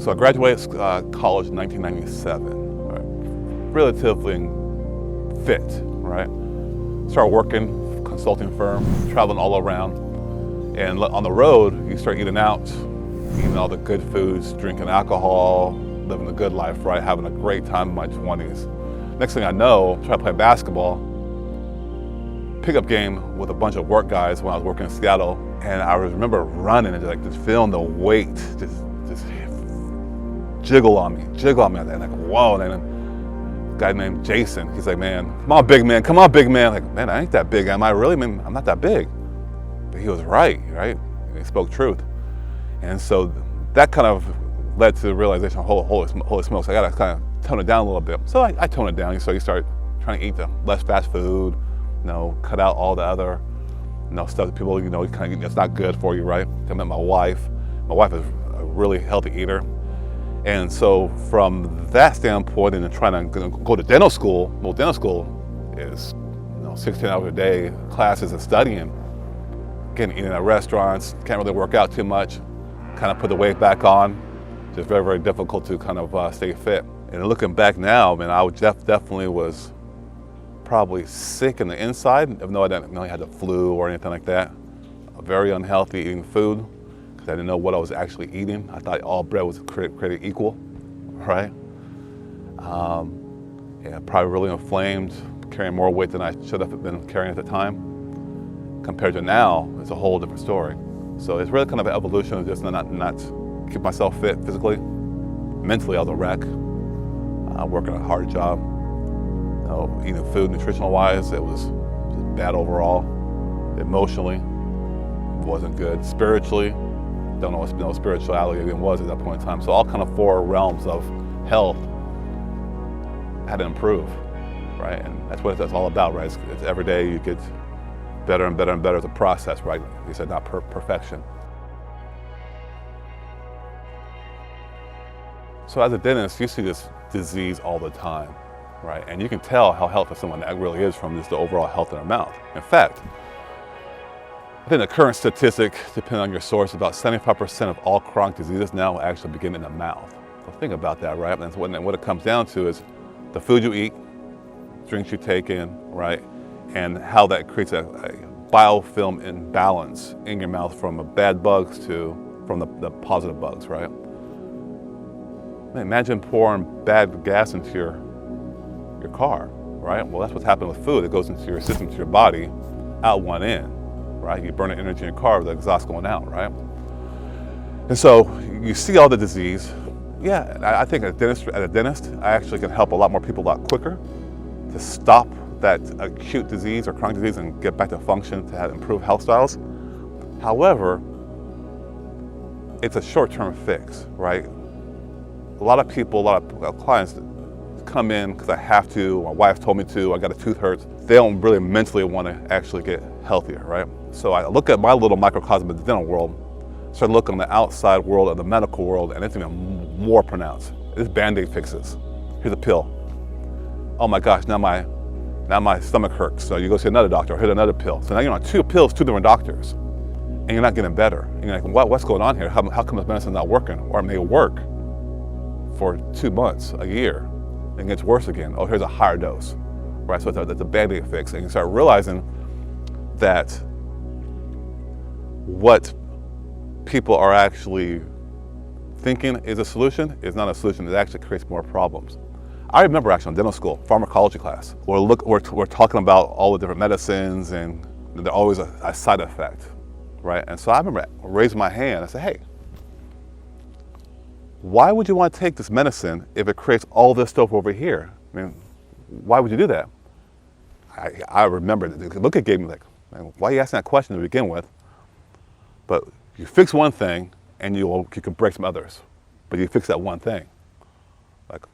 So I graduated college in 1997, right? Relatively fit, right? Started working, consulting firm, traveling all around. And on the road, you start eating out, eating all the good foods, drinking alcohol, living the good life, right? Having a great time in my 20s. Next thing I know, I try to play basketball, pickup game with a bunch of work guys when I was working in Seattle. And I remember running and just feeling the weight just jiggle on me. And like, whoa. And then a guy named Jason, he's like, man, come on, big man. Like, man, I ain't that big, am I really? I mean, I'm not that big. But he was right? He spoke truth. And so that kind of led to the realization, holy smokes, I gotta kind of tone it down a little bit. So I toned it down. So you start trying to eat the less fast food, cut out all the other, stuff that people, kind of, it's not good for you, right? I met my wife. My wife is a really healthy eater. And so from that standpoint, and then trying to go to dental school, dental school is 16 hours a day, classes and studying, eating at restaurants, can't really work out too much, kind of put the weight back on. Just very, very difficult to kind of stay fit. And looking back now, man, I definitely was probably sick in the inside, even though I didn't know I had the flu or anything like that. Very unhealthy eating food, because I didn't know what I was actually eating. I thought all bread was created equal, right? Yeah, probably really inflamed, carrying more weight than I should have been carrying at the time. Compared to now, it's a whole different story. So it's really kind of an evolution of just not keep myself fit physically. Mentally, I was a wreck. Working a hard job. Eating food nutritional-wise, it was bad overall. Emotionally, it wasn't good. Spiritually, don't know what spirituality even was at that point in time. So all kind of four realms of health had to improve, right? And that's what it's all about, right? It's every day you get better and better and better as a process, right? You said not perfection. So as a dentist, you see this disease all the time, right? And you can tell how healthy someone really is from just the overall health in their mouth. In fact, I think the current statistic, depending on your source, about 75% of all chronic diseases now actually begin in the mouth. So think about that, right? And what it comes down to is the food you eat, drinks you take in, right? And how that creates a biofilm imbalance in your mouth from bad bugs from the positive bugs, right? Imagine pouring bad gas into your car, right? Well, that's what's happening with food. It goes into your system, to your body, out one end, right? You burn the energy in your car with the exhaust going out, right? And so you see all the disease. Yeah, I think as a dentist, I actually can help a lot more people a lot quicker to stop that acute disease or chronic disease and get back to function to have improved health styles. However, it's a short-term fix, right? A lot of people, a lot of clients come in because I have to, my wife told me to, I got a tooth hurts. They don't really mentally want to actually get healthier, right? So I look at my little microcosm of the dental world, start looking at the outside world of the medical world, and it's even more pronounced. It's Band-Aid fixes. Here's a pill. Oh my gosh, now my stomach hurts. So you go see another doctor, or hit another pill. So now you're on two pills, two different doctors, and you're not getting better. And you're like, what's going on here? How come this medicine's not working? Or it may work for 2 months, a year, and it gets worse again. Oh, here's a higher dose, right? So it's a Band-Aid fix. And you start realizing that what people are actually thinking is a solution is not a solution. It actually creates more problems. I remember actually in dental school, pharmacology class, we're talking about all the different medicines, and there's always a side effect, right? And so I remember raising my hand. I said, hey, why would you want to take this medicine if it creates all this stuff over here? I mean, why would you do that? I remember the look at gave me like, man, why are you asking that question to begin with? But you fix one thing and you can break some others, but you fix that one thing. Like,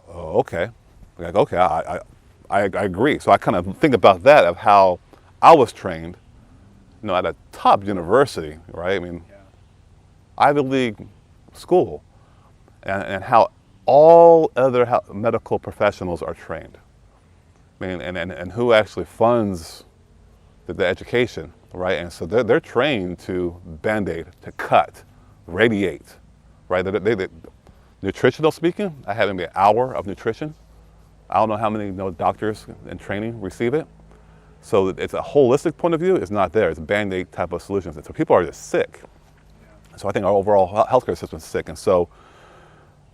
oh, okay. Like, okay, I agree. So I kind of think about that, of how I was trained, at a top university, right? I mean, Ivy League school. And how all other medical professionals are trained. I mean, and who actually funds the education, right? And so they're trained to Band-Aid, to cut, radiate, right? Nutritional speaking, I had maybe an hour of nutrition. I don't know how many doctors in training receive it. So it's a holistic point of view. It's not there. It's a Band-Aid type of solutions. And so people are just sick. So I think our overall healthcare system is sick. And so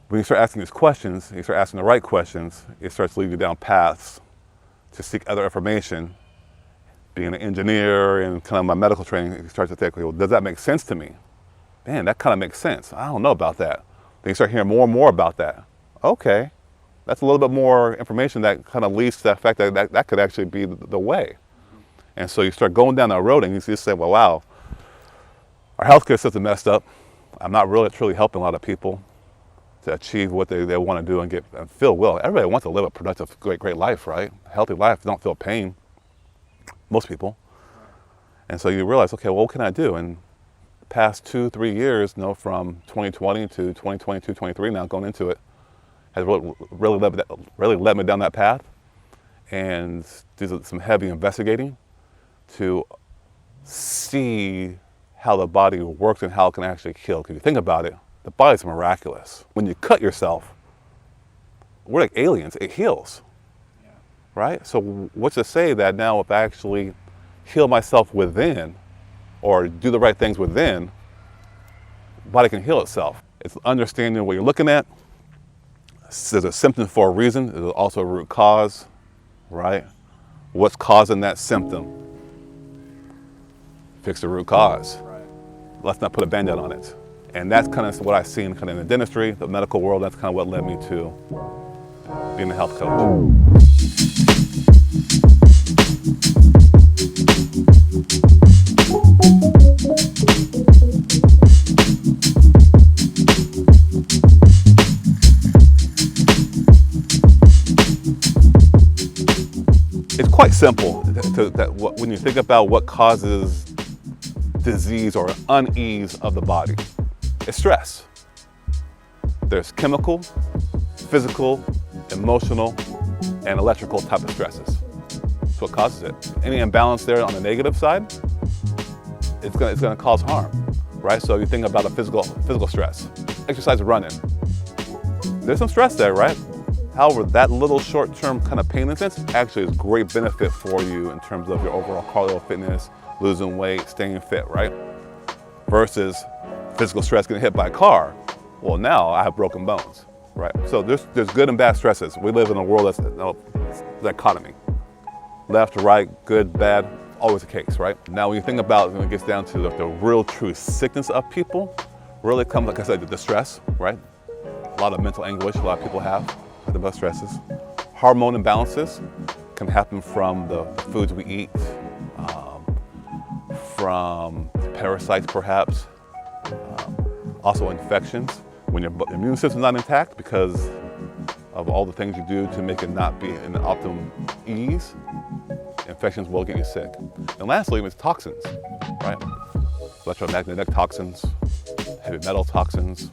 when you start asking these questions, you start asking the right questions, it starts leading you down paths to seek other information. Being an engineer and kind of my medical training, you start to think, well, does that make sense to me? Man, that kind of makes sense. I don't know about that. Then you start hearing more and more about that. Okay, that's a little bit more information that kind of leads to that fact that that could actually be the way. And so you start going down that road and you just say, well, wow, our healthcare system messed up. I'm not really truly helping a lot of people to achieve what they want to do and feel well. Everybody wants to live a productive, great life, right? A healthy life, don't feel pain, most people. And so you realize, okay, well, what can I do? And the past 2-3 years, from 2020 to 2022, 23 now, going into it, has really led me down that path and do some heavy investigating to see how the body works and how it can actually heal. Because you think about it, the body's miraculous. When you cut yourself, we're like aliens, it heals, right? So what's to say that now if I actually heal myself within or do the right things within, the body can heal itself. It's understanding what you're looking at. There's a symptom for a reason. There's also a root cause, right? What's causing that symptom? Fix the root cause. Right. Let's not put a Band-Aid on it. And that's kind of what I've seen kind of in the dentistry, the medical world. That's kind of what led me to being a health coach. It's quite simple when you think about what causes disease or unease of the body. It's stress. There's chemical, physical, emotional, and electrical type of stresses. That's what causes it. Any imbalance there on the negative side, it's gonna cause harm, right? So you think about the physical stress. Exercise, running. There's some stress there, right? However, that little short-term kind of pain instance actually is great benefit for you in terms of your overall cardio fitness, losing weight, staying fit, right? Versus physical stress getting hit by a car. Well, now I have broken bones, right? So there's good and bad stresses. We live in a world that's the dichotomy. Left, right, good, bad, always the case, right? Now when you think about when it gets down to the real true sickness of people, really comes, like I said, the stress, right? A lot of mental anguish a lot of people have. About stresses. Hormone imbalances can happen from the foods we eat, from parasites perhaps, also infections. When your immune system's not intact because of all the things you do to make it not be in the optimum ease, infections will get you sick. And lastly, it's toxins, right? Electromagnetic toxins, heavy metal toxins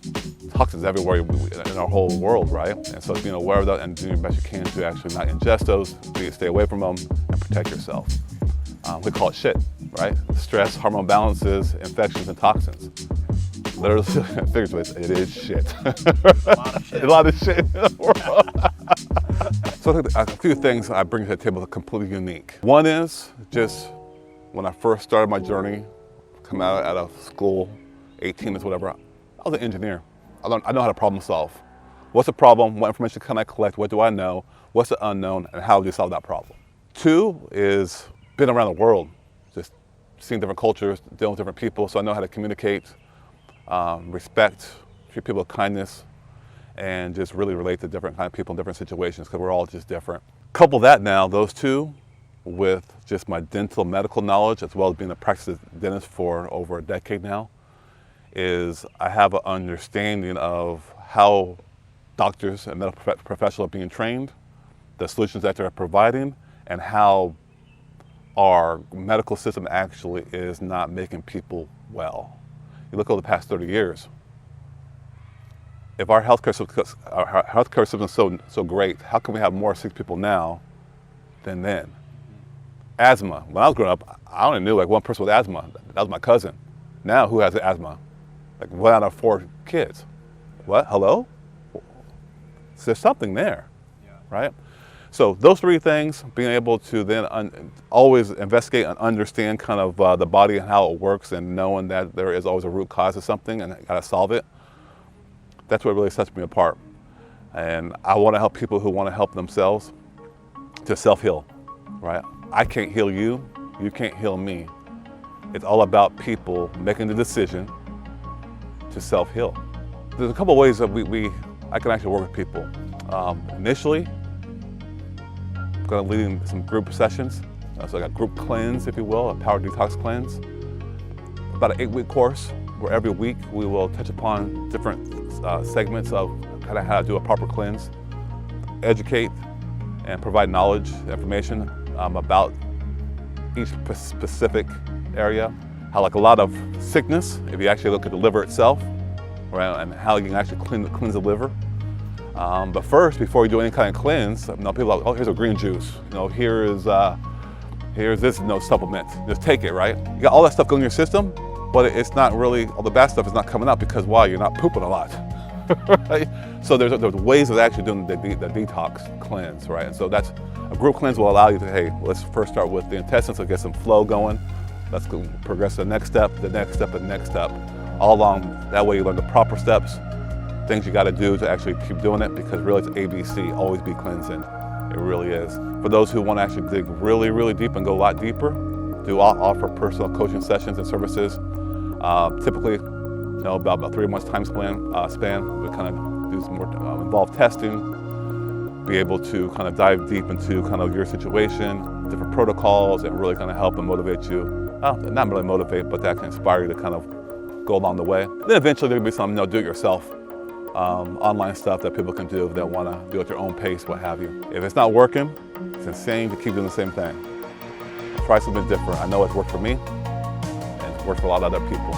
everywhere in our whole world, right? And so being aware of that and doing the best you can to actually not ingest those, stay away from them, and protect yourself. We call it shit, right? Stress, hormone balances, infections, and toxins. Literally, figuratively, it is shit. A lot of shit in the world. So I think a few things I bring to the table that are completely unique. One is just when I first started my journey, come out of school, 18 is whatever, I was an engineer. I know how to problem solve. What's the problem? What information can I collect? What do I know? What's the unknown? And how do you solve that problem? Two is been around the world, just seeing different cultures, dealing with different people, so I know how to communicate, respect, treat people with kindness, and just really relate to different kind of people in different situations because we're all just different. Couple that now, those two, with just my dental medical knowledge as well as being a practicing dentist for over a decade now, is I have an understanding of how doctors and medical professionals are being trained, the solutions that they're providing, and how our medical system actually is not making people well. You look over the past 30 years, if our healthcare system is so great, how can we have more sick people now than then? Asthma. When I was growing up, I only knew like one person with asthma. That was my cousin. Now, who has asthma? Like 1 out of 4 kids. What? Hello? So there's something there, right? So those three things, being able to then always investigate and understand kind of the body and how it works, and knowing that there is always a root cause of something and got to solve it, that's what really sets me apart. And I want to help people who want to help themselves to self-heal, right? I can't heal you, you can't heal me. It's all about people making the decision to self-heal. There's a couple of ways that I can actually work with people. Initially, I'm going to lead in some group sessions. So I got group cleanse, if you will, a power detox cleanse. About an 8-week course where every week we will touch upon different segments of kind of how to do a proper cleanse, educate and provide knowledge, information about each specific area. How like a lot of sickness, if you actually look at the liver itself, right, and how you can actually cleanse the liver. But first, before you do any kind of cleanse, people are like, oh, here's a green juice. Here's this supplement. Just take it, right? You got all that stuff going in your system, but it's not really, all the bad stuff is not coming out because why? You're not pooping a lot, right? So there's ways of actually doing the detox cleanse, right? And so that's, a group cleanse will allow you to, hey, let's first start with the intestines, so get some flow going. Let's go progress to the next step, the next step, and the next step. All along, that way you learn the proper steps, things you got to do to actually keep doing it, because really it's ABC, always be cleansing. It really is. For those who want to actually dig really, really deep and go a lot deeper, do offer personal coaching sessions and services. Typically, about 3 months time span. We kind of do some more involved testing, be able to kind of dive deep into kind of your situation, different protocols, and really kind of help and motivate you. Not really motivate, but that can inspire you to kind of go along the way. Then eventually there'll be some do-it-yourself online stuff that people can do if they want to do it at their own pace, what have you. If it's not working, it's insane to keep doing the same thing. Try something different. I know it's worked for me, and it's worked for a lot of other people.